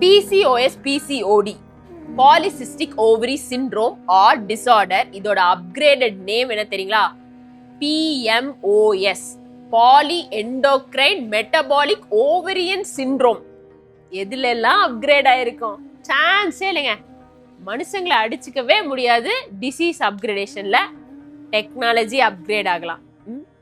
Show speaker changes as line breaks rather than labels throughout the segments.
PCOS, PCOD, Polycystic Ovary Syndrome or Disorder. இதோட upgraded name என்ன தெரியுங்களா? PMOS, Polyendocrine Metabolic Ovarian Syndrome. எதுல எல்லாம் அப்கிரேட் ஆயிருக்கும்? சான்ஸே இல்லைங்க. மனுஷங்களை அடிச்சுக்கவே முடியாது. டிசீஸ் அப்கிரேடேஷன்ல டெக்னாலஜி அப்கிரேட் ஆகலாம்.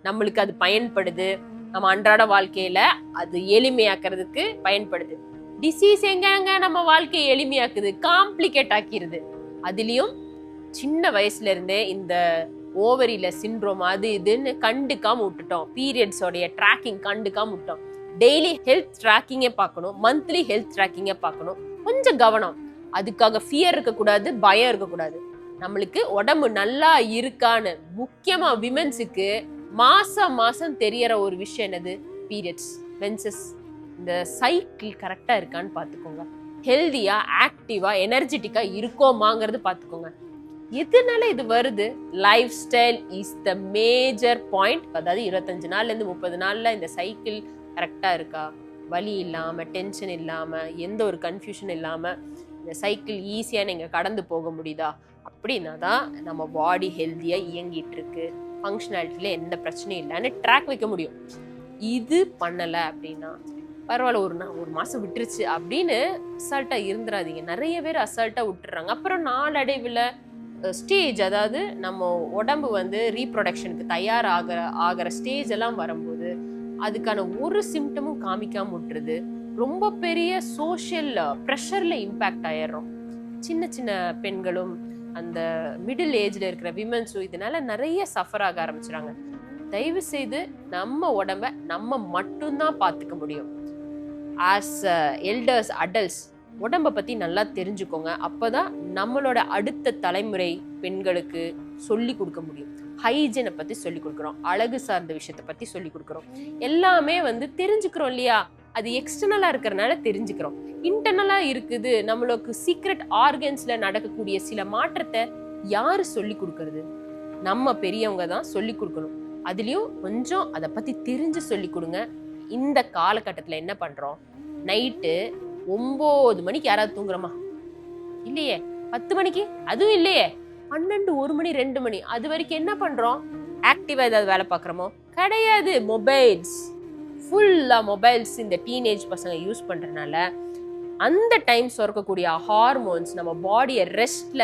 நம்மளுக்கு அது பயன்படுது. நம்ம அன்றாட வாழ்க்கையில அது எளிமையாக்குறதுக்கு பயன்படுது. டிசீஸ் எங்க நம்ம வாழ்க்கையை எளிமையாக்குது, காம்ப்ளிகேட் ஆக்கிருது. அதுலயும் சின்ன வயசுல இருந்தே இந்த ஓவரியில சிண்ட்ரோம் அது இதுன்னு கண்டுக்காம விட்டுட்டோம். பீரியட்ஸோடைய ட்ராக்கிங் கண்டுக்காம விட்டோம். டெய்லி ஹெல்த் ட்ராக்கிங்கே பார்க்கணும், மந்த்லி ஹெல்த் ட்ராக்கிங்கே பார்க்கணும். கொஞ்சம் கவனம். அதுக்காக ஃபியர் இருக்கக்கூடாது, பயம் இருக்கக்கூடாது. நம்மளுக்கு உடம்பு நல்லா இருக்கான்னு, முக்கியமா விமென்ஸுக்கு மாசம் மாசம் தெரியற ஒரு விஷயம் என்னது? Periods, menses. இந்த சைக்கிள் கரெக்டா இருக்கான்னு பாத்துக்கோங்க. ஹெல்தியா, ஆக்டிவா, எனர்ஜெட்டிக்கா இருக்கோமாங்கிறது பாத்துக்கோங்க. எதனால இது வருது? Life style is the major point. அதாவது 25 நாள்ல இருந்து 30 நாள்ல இந்த சைக்கிள் கரெக்டா இருக்கா, வலி இல்லாம, டென்ஷன் இல்லாம, எந்த ஒரு கன்ஃபியூஷன் இல்லாம இந்த சைக்கிள் ஈஸியா நீங்க கடந்து போக முடியுதா? அப்படின்னா தான் நம்ம பாடி ஹெல்தியா இயங்கிட்டு இருக்கு, ஃபங்க்ஷனாலிட்டியில எந்த பிரச்சனையும் இல்லைன்னு ட்ராக் வைக்க முடியும். இது பண்ணல அப்படின்னா பரவாயில்ல, ஒரு மாசம் விட்டுருச்சு அப்படின்னு அசால்ட்டா இருந்துடாதீங்க. நிறைய பேர் அசால்ட்டா விட்டுறாங்க. அப்புறம் நாளடைவில் ஸ்டேஜ், அதாவது நம்ம உடம்பு வந்து ரீப்ரொடக்ஷனுக்கு ஆகிற ஸ்டேஜ் எல்லாம் வரும்போது அதுக்கான ஒரு சிம்டமும் காமிக்காம விட்டுருது. ரொம்ப பெரிய சோஷியல் ப்ரெஷர்ல இம்பேக்ட் ஆயிடுறோம். சின்ன சின்ன பெண்களும் அந்த மிடில் ஏஜ்ல இருக்கிற விமன்ஸும் இதனால நிறைய சஃபர் ஆக ஆரம்பிச்சுறாங்க. தயவு செய்து நம்ம உடம்ப நம்ம மட்டும்தான் பார்த்துக்க முடியும். ஆஸ் எல்டர்ஸ், அடல்ட்ஸ் உடம்ப பத்தி நல்லா தெரிஞ்சுக்கோங்க. அப்பதான் நம்மளோட அடுத்த தலைமுறை பெண்களுக்கு சொல்லி கொடுக்க முடியும். ஹைஜீனை பத்தி சொல்லி கொடுக்குறோம், அழகு சார்ந்த விஷயத்த பத்தி சொல்லி கொடுக்குறோம். எல்லாமே வந்து தெரிஞ்சுக்கிறோம் இல்லையா? அது எக்ஸ்டர்னலா இருக்கிறனால தெரிஞ்சுக்கிறோம். இன்டர்னலா இருக்குது, நம்மளுக்கு சீக்ரெட் ஆர்கன்ஸ்ல நடக்கக்கூடிய சில மாற்றத்தை யாரு சொல்லி கொடுக்கறது? நம்ம பெரியவங்க தான் சொல்லி கொடுக்கணும். அதுலயும் கொஞ்சம் அதை பத்தி தெரிஞ்சு சொல்லி கொடுங்க. இந்த காலகட்டத்துல என்ன பண்றோம்? நைட்டு 9 மணிக்கு யாராவது தூங்குறோமா? இல்லையே. 10 மணிக்கு அதுவும் இல்லையே. 12, 1 மணி, 2 மணி அது வரைக்கும் என்ன பண்றோம்? ஆக்டிவா ஏதாவது வேலை பார்க்குறோமோ? கிடையாது. மொபைல்ஸ், ஃபுல்லா மொபைல்ஸ் இந்த டீனேஜ் பசங்க யூஸ் பண்றதுனால அந்த டைம் சுரக்கக்கூடிய ஹார்மோன்ஸ் நம்ம பாடியை ரெஸ்ட்ல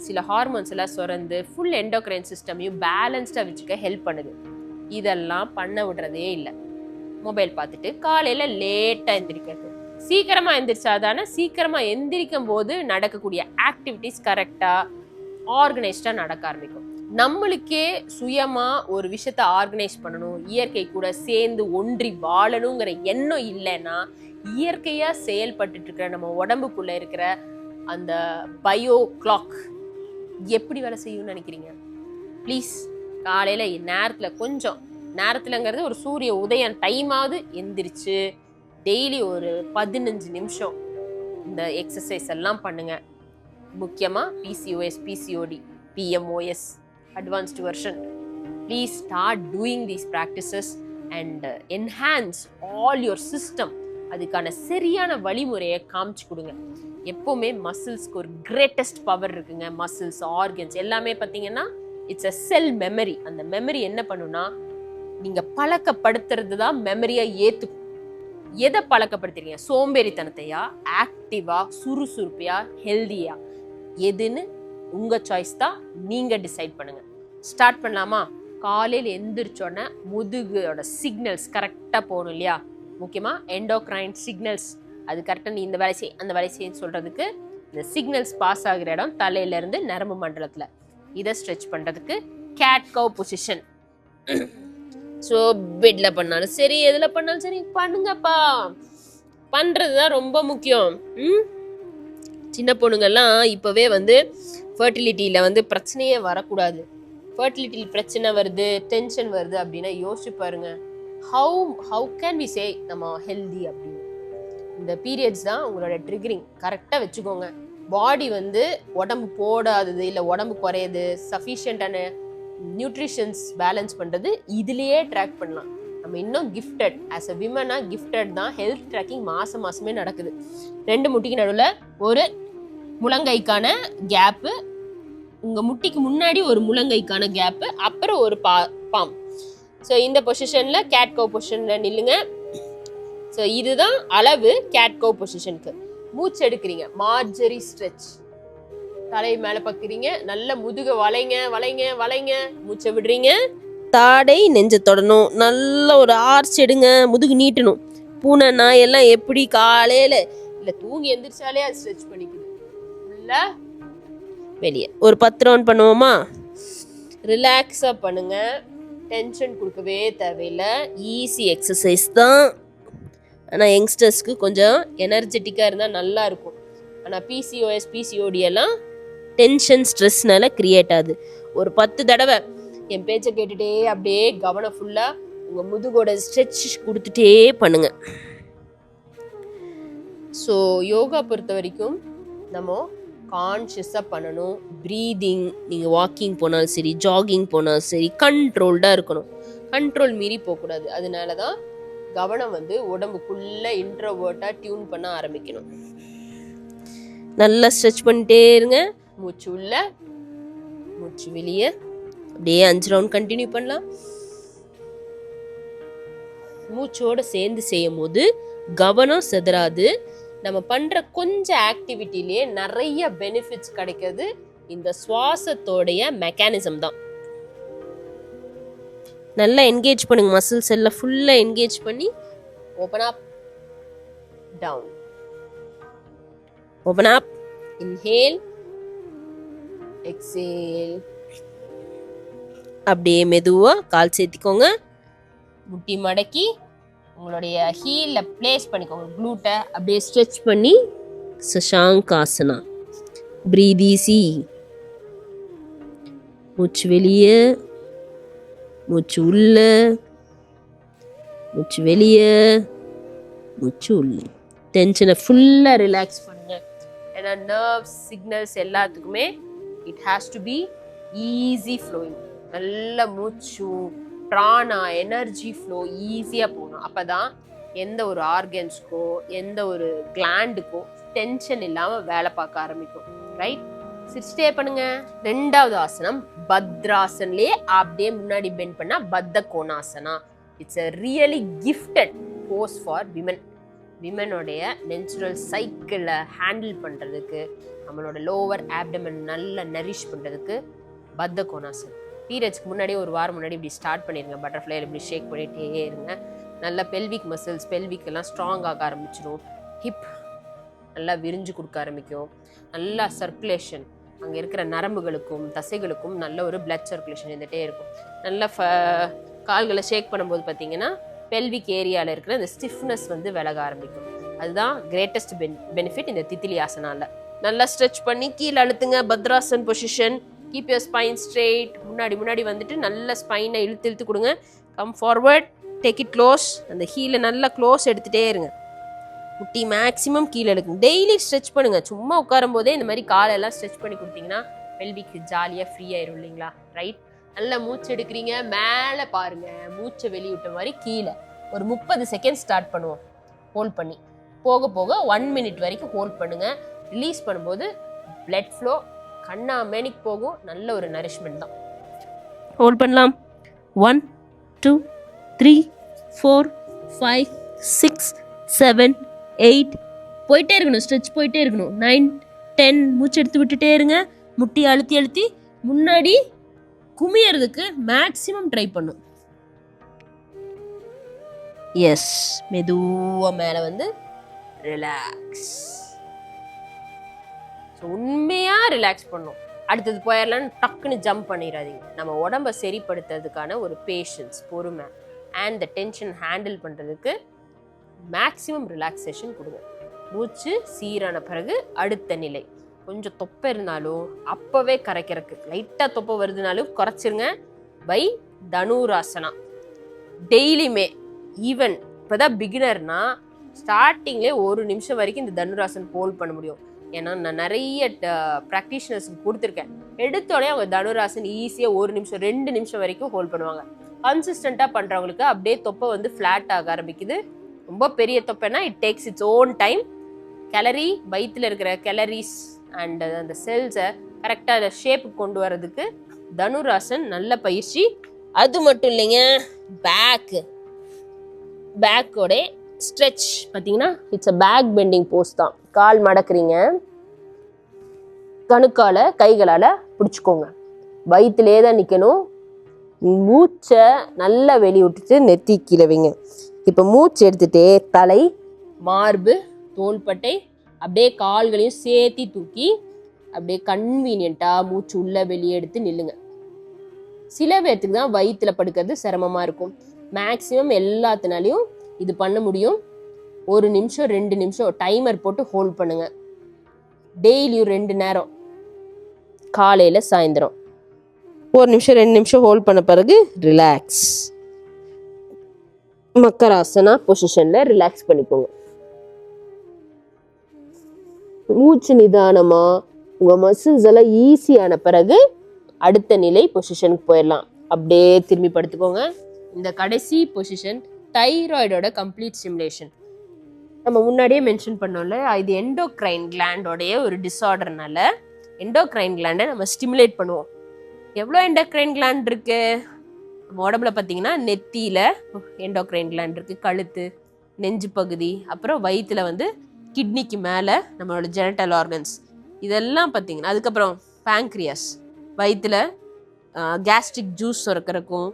சில ஹார்மோன்ஸ் எல்லாம் சுரந்து ஃபுல் எண்டோக்ரைன் சிஸ்டமையும் பேலன்ஸ்டா வச்சுக்க ஹெல்ப் பண்ணுது. இதெல்லாம் பண்ண விடுறதே இல்லை. மொபைல் பார்த்துட்டு காலையில லேட்டா எந்திரிக்கிறது. சீக்கிரமா எந்திரிச்சாதானே சீக்கிரமா எந்திரிக்கும் போது நடக்கக்கூடிய ஆக்டிவிட்டிஸ் கரெக்டா ஆர்கனைஸ்டா நடக்க ஆரம்பிக்கும். நம்மளுக்கே சுயமா ஒரு விஷயத்த ஆர்கனைஸ் பண்ணணும், இயற்கை கூட சேர்ந்து ஒன்றி வாழணுங்கிற எண்ணம் இல்லைன்னா இயற்கையா செயல்பட்டு இருக்கிற நம்ம உடம்புக்குள்ள இருக்கிற அந்த பயோ கிளாக் எப்படி வேலை செய்யும்னு நினைக்கிறீங்க? ப்ளீஸ் காலையில நேரத்துல, கொஞ்சம் நேரத்துலங்கிறது ஒரு சூரிய உதயம் டைமாவது எந்திரிச்சு டெய்லி ஒரு 15 நிமிஷம் இந்த எக்ஸசைஸ் எல்லாம் பண்ணுங்க. முக்கியமா PCOS, PCOD, PMOS advanced version. Please start doing these practices and enhance all your system. அதுக்கான சரியான வழிமுறையை காமிச்சு கொடுங்க. எப்பவுமே மசில்ஸ்க்கு ஒரு கிரேட்டஸ்ட் பவர் இருக்குங்க. மசில்ஸ், ஆர்கன்ஸ் எல்லாமே பார்த்தீங்கன்னா இட்ஸ் அ செல் மெமரி. அந்த மெமரி என்ன பண்ணுன்னா, நீங்க பழக்கப்படுத்துறது தான் மெமரியா ஏத்துக்கும். எதை பழக்கப்படுத்துறீங்க? சோம்பேறித்தனத்தையா, ஆக்டிவா, சுறுசுறுப்பையா, ஹெல்தியா? எதுன்னு உங்க சாய்ஸ் தான். நீங்க டிசைட் பண்ணுங்க. ஸ்டார்ட் பண்ணலாமா? காலையில் எந்திரிச்சோன்னே முதுகோட சிக்னல்ஸ் கரெக்டா போகணும் இல்லையா? முக்கியமா எண்டோக்ரைன் சிக்னல்ஸ். அது கரெக்டா நீ இந்த வேலை செய், அந்த வேலை செய்யன்னு சொல்றதுக்கு இந்த சிக்னல்ஸ் பாஸ் ஆகிற இடம் தலையில இருந்து நரம்பு மண்டலத்துல. இதை ஸ்ட்ரெச் பண்றதுக்கு கேட் கவ் பொசிஷன். ஸோ பெட்ல பண்ணாலும் சரி, எதுல பண்ணாலும் சரி பண்ணுங்கப்பா. பண்றதுதான் ரொம்ப முக்கியம். சின்ன பொண்ணுங்கெல்லாம் இப்பவே வந்து ஃபர்டிலிட்டியில வந்து பிரச்சனையே வரக்கூடாது. ஃபர்டிலிட்டியில் பிரச்சனை வருது, டென்ஷன் வருது அப்படின்னா யோசிச்சு பாருங்க. ஹவு கேன் வி சே நம்ம ஹெல்தி அப்படின்னு? இந்த பீரியட்ஸ் தான் உங்களோட ட்ரிகரிங். கரெக்டாக வச்சுக்கோங்க. பாடி வந்து உடம்பு போடாதது இல்லை உடம்பு குறையுது, சஃபிஷியண்டான நியூட்ரிஷன்ஸ் பேலன்ஸ் பண்ணுறது இதுலேயே ட்ராக் பண்ணலாம். நம்ம நம்ம இன்னும் கிஃப்டட் ஆஸ் அ விமனா கிஃப்டட் தான். ஹெல்த் ட்ராக்கிங் மாசமே நடக்குது. 2 முட்டிக்கு நடுவில் ஒரு முழங்கைக்கான கேப்பு, உங்க முட்டிக்கு முன்னாடி ஒரு முழங்கைக்கான கேப்பு, அப்புறம் ஒரு பாம். ஸோ இந்த பொசிஷன்ல கேட் கவ் பொசிஷன்ல நில்லுங்க. ஸோ இதுதான் அளவு கேட் கவ் பொசிஷனுக்கு. மூச்சு எடுக்கிறீங்க, மார்ஜரி ஸ்ட்ரெச், தலை மேல பக்குறீங்க, நல்ல முதுக வளைங்க வளைங்க வளைங்க, மூச்சை விடுறீங்க. தாடை நெஞ்ச தொடணும், நல்ல ஒரு ஆர்ச் எடுங்க, முதுகு நீட்டணும். பூனை நாய் எல்லாம் எப்படி காலையில இல்ல தூங்கி எந்திரிச்சாலே அது ஸ்ட்ரெச் பண்ணிக்குது. உள்ள வெளியே ஒரு 10 ரவுண்ட் பண்ணுவோமா? ரிலாக்ஸா பண்ணுங்க, டென்ஷன் கொடுக்கவே தேவையில்லை. ஈஸி எக்ஸசைஸ் தான். ஆனால் யங்ஸ்டர்ஸ்க்கு கொஞ்சம் எனர்ஜெட்டிக்காக இருந்தால் நல்லா இருக்கும். ஆனால் பிசிஓஎஸ் பிசிஓடி எல்லாம் டென்ஷன் ஸ்ட்ரெஸ்னால கிரியேட் ஆகுது. ஒரு 10 தடவை என் பேச்சை கேட்டுகிட்டே அப்படியே கவனம் ஃபுல்லாக உங்கள் முதுகோட ஸ்ட்ரெச் கொடுத்துட்டே பண்ணுங்க. ஸோ யோகா பொறுத்த வரைக்கும் நம்ம கான்ஷியஸாக பண்ணணும். ப்ரீதிங், நீங்கள் வாக்கிங் போனாலும் சரி, ஜாகிங் போனாலும் சரி, கண்ட்ரோல்டாக இருக்கணும். கண்ட்ரோல் மீறி போகக்கூடாது. அதனால தான் கவனம் உடம்புக்குள்ள இன்ட்ரோவர்ட்டா டியூன் பண்ண ஆரம்பிக்கணும். நல்லா ஸ்ட்ரெச் பண்ணிட்டே இருங்க. மூச்சு உள்ள, மூச்சு வெளியே, அப்படியே 5 ரவுண்ட் கண்டினியூ பண்ணலாம். மூச்சோட சேர்ந்து செய்யும் போது கவனம் செதறாது. நம்ம பண்ற கொஞ்சம் ஆக்டிவிட்டிலேயே நிறைய பெனிஃபிட்ஸ் கிடைக்கிறது. இந்த சுவாசத்தோடைய மெக்கானிசம் தான். நல்லா என்கேஜ் பண்ணுங்க, மசில்ஸ் எல்லாம் ஃபுல்லாக என்கேஜ் பண்ணி open up, down, open up, inhale, exhale. அப்படியே மெதுவாக கால் சேர்த்திக்கோங்க, முட்டி மடக்கி உங்களுடைய ஹீலில் பிளேஸ் பண்ணிக்கோங்க. க்ளூட்டை அப்படியே ஸ்ட்ரெச் பண்ணி சஷாங்காசனா. Breath easy. மூச்சு வெளியே, மூச்சு உள்ள, மூச்சு வெளியே, மூச்சு உள்ள. டென்ஷனை ஃபுல்லாக ரிலாக்ஸ் பண்ணுங்க. ஏன்னா நர்வ்ஸ் சிக்னல்ஸ் எல்லாத்துக்குமே it has to be easy flowing. நல்ல மூச்சு பிராணா எனர்ஜி ஃப்ளோ ஈஸியாக போகணும். அப்போ தான் எந்த ஒரு ஆர்கன்ஸ்க்கோ எந்த ஒரு கிளாண்டுக்கோ டென்ஷன் இல்லாமல் வேலை பார்க்க ஆரம்பிக்கும். ரைட்? சிரிச்சிட்டே பண்ணுங்க. 2வது ஆசனம் பத்ராசன்லயே அப்படியே முன்னாடி பெண்ட் பண்ணா Baddha Konasana. It's a really gifted pose for women. விமனோடைய மென்சுரல் சைக்கிளை ஹேண்டில் பண்ணுறதுக்கு, நம்மளோட லோவர் ஆப்டமன் நல்லா நரிஷ் பண்ணுறதுக்கு பத்த கோணாசன். பீரியட்ஸ்க்கு முன்னாடி ஒரு வாரம் முன்னாடி இப்படி ஸ்டார்ட் பண்ணிடுங்க. பட்டர்ஃப்ளைல இப்படி ஷேக் பண்ணிகிட்டே இருங்க. நல்லா பெல்விக் மசில்ஸ், பெல்விக் எல்லாம் ஸ்ட்ராங் ஆக ஆரம்பிச்சிடும். ஹிப் நல்லா விரிஞ்சு கொடுக்க ஆரம்பிக்கும். நல்லா சர்க்குலேஷன், அங்கே இருக்கிற நரம்புகளுக்கும் தசைகளுக்கும் நல்ல ஒரு பிளட் சர்க்குலேஷன் இருந்துகிட்டே இருக்கும். நல்லா கால்களை ஷேக் பண்ணும்போது பார்த்தீங்கன்னா பெல்விக் ஏரியாவில் இருக்கிற இந்த ஸ்டிஃப்னஸ் விலக ஆரம்பிக்கும். அதுதான் கிரேட்டஸ்ட் பெனிஃபிட் இந்த தித்திலி ஆசனால. நல்லா ஸ்ட்ரெச் பண்ணி கீழே அழுத்துங்க. Bhadrasan position. Keep your spine straight. முன்னாடி வந்துட்டு நல்ல ஸ்பைனை இழுத்து கொடுங்க. Come forward, take it close. அந்த ஹீலை நல்லா க்ளோஸ் எடுத்துகிட்டே இருங்க. முட்டி மேக்ஸிமம் கீழே எடுக்குங்க. டெய்லி ஸ்ட்ரெச் பண்ணுங்க. சும்மா உட்காரும் போதே இந்த மாதிரி காலெல்லாம் ஸ்ட்ரெச் பண்ணி கொடுத்தீங்கன்னா பெல்விக்கு ஜாலியாக ஃப்ரீ ஆயிரும் இல்லைங்களா? ரைட்? நல்லா மூச்சு எடுக்கிறீங்க, மேலே பாருங்க, மூச்சை வெளியிட்ட மாதிரி கீழே ஒரு 30 செகண்ட் ஸ்டார்ட் பண்ணுவோம். ஹோல்ட் பண்ணி போக போக 1 மினிட் வரைக்கும் ஹோல்ட் பண்ணுங்க. ரிலீஸ் பண்ணும்போது பிளட் ஃப்ளோ கண்ணா மேனிக்கு போகும். நல்ல ஒரு நரிஷ்மெண்ட் தான். ஹோல்ட் பண்ணலாம். 1 2 3 4 5 6 7 8 போயிட்டே இருக்கணும். ஸ்ட்ரெச் போயிட்டே இருக்கணும். 9 10 மூச்சு எடுத்து விட்டுட்டே இருங்க. முட்டி அழுத்தி அழுத்தி முன்னாடி குமியறதுக்கு மேக்ஸிமம் ட்ரை பண்ணும். எஸ், மெதுவா மேலே ரிலாக்ஸ். உண்மையா ரிலாக்ஸ் பண்ணும். அடுத்தது போயிடலான்னு டக்குன்னு ஜம்ப் பண்ணிடாதீங்க. நம்ம உடம்பை சரிப்படுத்துறதுக்கான ஒரு பேஷன்ஸ், பொறுமை அண்ட் த டென்ஷன் ஹேண்டில் பண்ணுறதுக்கு மேக்ஸிமம் ரிலாக்ஸேஷன் கொடுங்க. மூச்சு சீரான பிறகு அடுத்த நிலை. கொஞ்சம் தொப்பை இருந்தாலும் அப்போவே கரைக்கிறதுக்கு, லைட்டாக தொப்பை வருதுனாலும் குறைச்சிருங்க. பை தனுராசனா. டெய்லியுமே, ஈவன் இப்போதான் பிகினர்னா ஸ்டார்டிங்லேயே 1 நிமிஷம் வரைக்கும் இந்த தனுராசன் ஹோல்ட் பண்ண முடியும். ஏன்னா நான் நிறைய ப்ராக்டிஷனர்ஸுக்கு கொடுத்துருக்கேன். எடுத்தோடனே அவங்க தனுராசன் ஈஸியாக 1 நிமிஷம் 2 நிமிஷம் வரைக்கும் ஹோல்ட் பண்ணுவாங்க. கன்சிஸ்டண்டா பண்றவங்களுக்கு அப்படியே தொப்பை வந்து ஃபிளாட் ஆக ஆரம்பிக்குது. ரொம்ப பெரிய தொப்பைனா it takes its own time. Calorie வயிற்றுல இருக்கிற கேலரிஸ் அண்ட் அந்த செல்ஸை கரெக்டாக ஷேப்புக்கு கொண்டு வர்றதுக்கு தனுராசன் நல்ல பயிற்சி. அது மட்டும் இல்லைங்க, பேக்கோட ஸ்ட்ரெச் பார்த்தீங்கன்னா it's a back bending pose தான். கால் மடக்குறீங்க, கணுக்கால கைகளால் பிடிச்சிக்கோங்க, வயிற்றுலே தான் நிற்கணும். மூச்சை நல்லா வெளியே விட்டுட்டு நெத்தி கீழே வைங்க. இப்போ மூச்சு எடுத்துகிட்டே தலை, மார்பு, தோள்பட்டை அப்படியே கால்களையும் சேர்த்தி தூக்கி அப்படியே கன்வீனியண்ட்டாக மூச்சு உள்ளே வெளியே எடுத்து நில்லுங்க. சில பேர்த்துக்கு தான் வயிற்றுல படுக்கிறது சிரமமாக இருக்கும். மேக்ஸிமம் எல்லாத்தினாலையும் இது பண்ண முடியும். 1 நிமிஷம் 2 நிமிஷம் டைமர் போட்டு ஹோல்ட் பண்ணுங்க. டெய்லியும் 2 நேரம், காலையில் சாயந்தரம் 1 நிமிஷம் 2 நிமிஷம் ஹோல்ட் பண்ண பிறகு ரிலாக்ஸ். மக்கராசனா பொசிஷனில் ரிலாக்ஸ் பண்ணிக்கோங்க. மூச்சு நிதானமா உங்க மசில்ஸ் எல்லாம் ஈஸியான பிறகு அடுத்த நிலை பொசிஷனுக்கு போயிடலாம். அப்படியே திரும்பி படுத்துக்கோங்க. இந்த கடைசி பொசிஷன் தைராய்டோட கம்ப்ளீட் ஸ்டிமுலேஷன். நம்ம முன்னாடியே மென்ஷன் பண்ணோம்ல, இது எண்டோக்ரைன் கிளாண்டோடைய ஒரு டிஸார்டர்னால எண்டோக்ரைன் கிளாண்டை நம்ம ஸ்டிமுலேட் பண்ணுவோம். எவ்வளோ எண்டோக்ரைன் கிளாண்ட் இருக்கு நம்ம உடம்புல பார்த்தீங்கன்னா, நெத்தியில எண்டோக்ரைன் கிளாண்ட் இருக்கு, கழுத்து, நெஞ்சு பகுதி, அப்புறம் வயிற்றுல வந்து கிட்னிக்கு மேலே நம்மளோட ஜெனட்டல் ஆர்கன்ஸ் இதெல்லாம் பார்த்தீங்கன்னா, அதுக்கப்புறம் பேங்க்ரியாஸ் வயிற்றுல கேஸ்ட்ரிக் ஜூஸ் சுரக்கிறதுக்கும்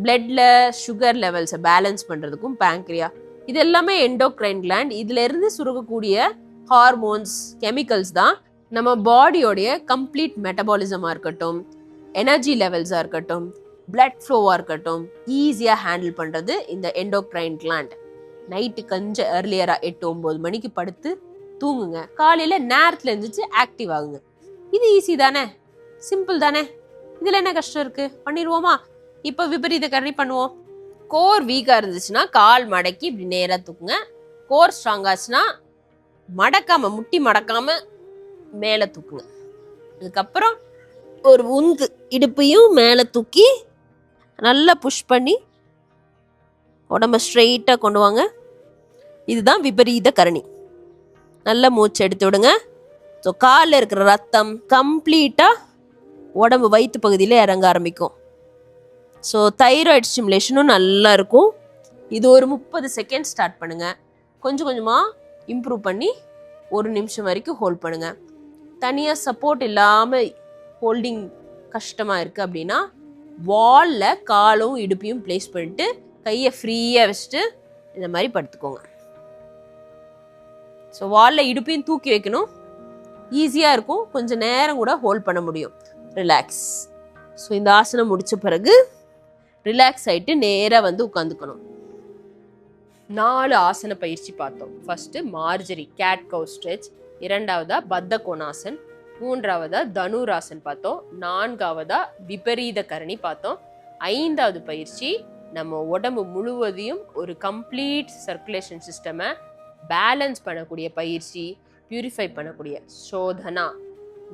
பிளட்ல சுகர் லெவல்ஸை பேலன்ஸ் பண்ணுறதுக்கும் பேங்க்ரியா, இது எல்லாமே எண்டோக்ரைன் கிளாண்ட். இதுல இருந்து சுரக்கக்கூடிய ஹார்மோன்ஸ், கெமிக்கல்ஸ் தான் நம்ம பாடியோடைய கம்ப்ளீட் மெட்டபாலிசமாக இருக்கட்டும், எனர்ஜி லெவல்ஸாக இருக்கட்டும், பிளட் ஃப்ளோவாக இருக்கட்டும், ஈஸியாக ஹேண்டில் பண்ணுறது இந்த எண்டோக்ரைன் கிளாண்ட். நைட்டு கொஞ்சம் ஏர்லியராக 8-9 மணிக்கு படுத்து தூங்குங்க. காலையில் நேரத்தில் இருந்துச்சு ஆக்டிவ் ஆகுங்க. இது ஈஸி தானே, சிம்பிள் தானே, இதில் என்ன கஷ்டம் இருக்குது, பண்ணிடுவோமா? இப்போ விபரீத கரணி பண்ணுவோம். கோர் வீக்காக இருந்துச்சுன்னா கால் மடக்கி இப்படி நேராக தூக்குங்க. கோர் ஸ்ட்ராங் ஆச்சுன்னா மடக்காம, முட்டி மடக்காம மேலே தூக்குங்க. அதுக்கப்புறம் ஒரு உந்து இடுப்பையும் மேலே தூக்கி நல்லா புஷ் பண்ணி உடம்ப ஸ்ட்ரெயிட்டாக கொண்டு வாங்க. இதுதான் விபரீத கரணி. நல்ல மூச்சு எடுத்து விடுங்க. ஸோ காலில் இருக்கிற ரத்தம் கம்ப்ளீட்டாக உடம்பு வயிற்று பகுதியில் இறங்க ஆரம்பிக்கும். ஸோ தைராய்டு ஸ்டிமுலேஷனும் நல்லா இருக்கும். இது ஒரு 30 செகண்ட் ஸ்டார்ட் பண்ணுங்கள். கொஞ்சம் கொஞ்சமாக இம்ப்ரூவ் பண்ணி 1 நிமிஷம் வரைக்கும் ஹோல்ட் பண்ணுங்கள். தனியாக சப்போர்ட் இல்லாமல் ஹோல்டிங் கஷ்டமாக இருக்குது அப்படின்னா வாலில் காலும் இடுப்பையும் பிளேஸ் பண்ணிட்டு கையை ஃப்ரீயாக வச்சுட்டு இந்த மாதிரி படுத்துக்கோங்க. ஸோ வாலில் இடுப்பையும் தூக்கி வைக்கணும். ஈஸியாக இருக்கும், கொஞ்சம் நேரம் கூட ஹோல்ட் பண்ண முடியும். ரிலாக்ஸ். ஸோ இந்த ஆசனம் முடித்த பிறகு ரிலாக்ஸ் ஆகிட்டு நேராக வந்து உட்காந்துக்கணும். 4 ஆசன பயிற்சி பார்த்தோம். ஃபர்ஸ்ட் மார்ஜரி கேட் கவ் ஸ்ட்ரெச், 2வதா பத்த கோணாசன், 3வதா தனுராசன் பார்த்தோம், 4வதா விபரீத கரணி பார்த்தோம். 5வது பயிற்சி நம்ம உடம்பு முழுவதையும் ஒரு கம்ப்ளீட் சர்க்குலேஷன் சிஸ்டமை பேலன்ஸ் பண்ணக்கூடிய பயிற்சி, பியூரிஃபை பண்ணக்கூடிய சோதனா,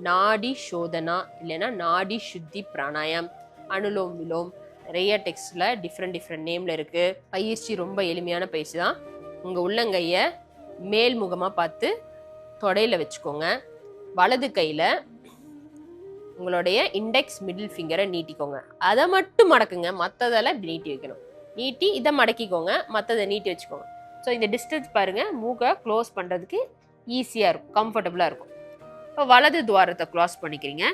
நாடி சோதனா இல்லைன்னா நாடி சுத்தி பிராணாயம், அனுலோம் விலோம், நிறைய டெக்ஸ்டில் டிஃப்ரெண்ட் நேமில் இருக்குது. பயிற்சி ரொம்ப எளிமையான பயிற்சி தான். உங்கள் உள்ளங்கையை மேல்முகமாக பார்த்து தொடையில் வச்சுக்கோங்க. வலது கையில் உங்களுடைய இண்டெக்ஸ் மிடில் ஃபிங்கரை நீட்டிக்கோங்க. அதை மட்டும் மடக்குங்க, மற்றதெல்லாம் இப்படி நீட்டி வைக்கணும். நீட்டி இதை மடக்கிக்கோங்க, மற்றதை நீட்டி வச்சுக்கோங்க. ஸோ இந்த டிஸ்டன்ஸ் பாருங்கள், மூக்கை க்ளோஸ் பண்ணுறதுக்கு ஈஸியாக இருக்கும், கம்ஃபர்டபுளாக இருக்கும். இப்போ வலது துவாரத்தை க்ளாஸ் பண்ணிக்கிறீங்க,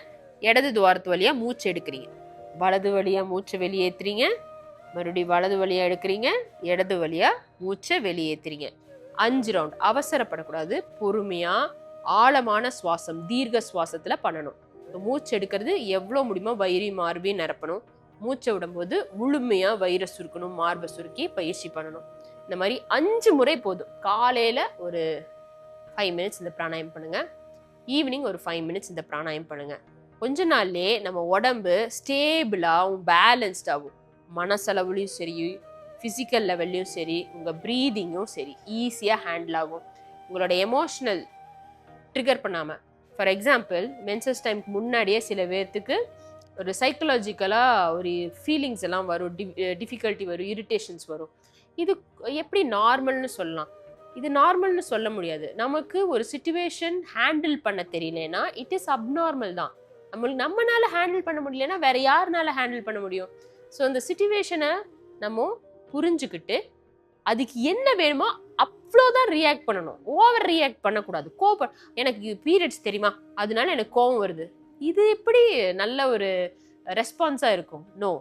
இடது துவாரத்து வழியாக மூச்சு எடுக்கிறீங்க. வலது வழியாக மூச்சை வெளியேற்றுறீங்க, மறுபடியும் வலது வழியாக எடுக்கிறீங்க, இடது வழியாக மூச்சை வெளியேற்றுறீங்க. 5 ரவுண்ட். அவசரப்படக்கூடாது, பொறுமையாக ஆழமான சுவாசம், தீர்க்க சுவாசத்தில் பண்ணணும். மூச்சு எடுக்கிறது எவ்வளோ முடியுமோ வயிறையும் மார்பையும் நிரப்பணும். மூச்சை விடும்போது முழுமையாக வயிறை சுருக்கணும், மார்பை சுருக்கி பயிற்சி பண்ணணும். இந்த மாதிரி 5 முறை போதும். காலையில் ஒரு 5 மினிட்ஸ் இந்த பிராணாயம் பண்ணுங்கள், ஈவினிங் ஒரு 5 மினிட்ஸ் இந்த பிராணாயம் பண்ணுங்கள். கொஞ்ச நாள்லே நம்ம உடம்பு ஸ்டேபிளாகவும் பேலன்ஸ்டாகவும், மனசளவுலையும் சரி, ஃபிசிக்கல் லெவல்லையும் சரி, உங்கள் ப்ரீதிங்கும் சரி ஈஸியாக ஹேண்டில் ஆகும். உங்களோட எமோஷ்னல் ட்ரிகர் பண்ணாமல், ஃபார் எக்ஸாம்பிள் மென்சஸ் டைமுக்கு முன்னாடியே சில பேர்த்துக்கு ஒரு சைக்கலாஜிக்கலாக ஒரு ஃபீலிங்ஸ் எல்லாம் வரும், டிஃபிகல்ட்டி வரும், இரிட்டேஷன்ஸ் வரும். இது எப்படி நார்மல்னு சொல்லலாம்? இது நார்மல்னு சொல்ல முடியாது. நமக்கு ஒரு சிச்சுவேஷன் ஹேண்டில் பண்ண தெரியலனா இட் இஸ் அப்நார்மல் தான். நம்மனால ஹேண்டில் பண்ண முடியலன்னா வேற யாருனால ஹேண்டில் பண்ண முடியும்? ஸோ அந்த சிச்சுவேஷனை நம்ம புரிஞ்சுக்கிட்டு அதுக்கு என்ன வேணுமோ அவ்வளோதான் ரியாக்ட் பண்ணணும். ஓவர் ரியாக்ட் பண்ணக்கூடாது. கோபம், எனக்கு பீரியட்ஸ் தெரியுமா அதனால எனக்கு கோபம் வருது, இது எப்படி நல்ல ஒரு ரெஸ்பான்ஸாக இருக்கும்? நோ.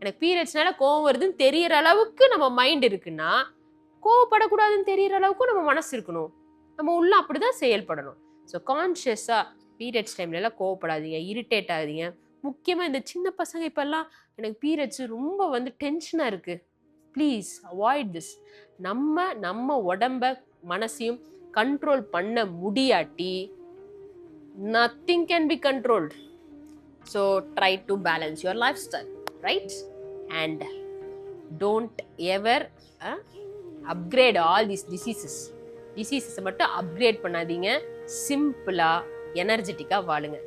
எனக்கு பீரியட்ஸ்னால கோவம் வருதுன்னு தெரியற அளவுக்கு நம்ம மைண்ட் இருக்குன்னா, கோவப்படக்கூடாதுன்னு தெரியற அளவுக்கு நம்ம மனசு இருக்கணும். நம்ம உள்ள அப்படிதான் செயல்படணும். ஸோ கான்ஷியஸா பீரியட்ஸ் டைம்ல எல்லாம் கோவப்படாதீங்க, இரிட்டேட் ஆகாதீங்க. முக்கியமா இந்த சின்ன பசங்க இப்பெல்லாம் எனக்கு பீரியட்ஸ் ரொம்ப வந்து டென்ஷனா இருக்கு, ப்ளீஸ் அவாய்ட் திஸ். நம்ம உடம்ப மனசையும் கண்ட்ரோல் பண்ண முடியாட்டி nothing can be controlled. So try to balance your lifestyle, right? And don't ever upgrade all these diseases மட்டும் அப்கிரேட் பண்ணாதீங்க. சிம்பிளா எனர்ஜெட்டிக்கா வாழுங்க.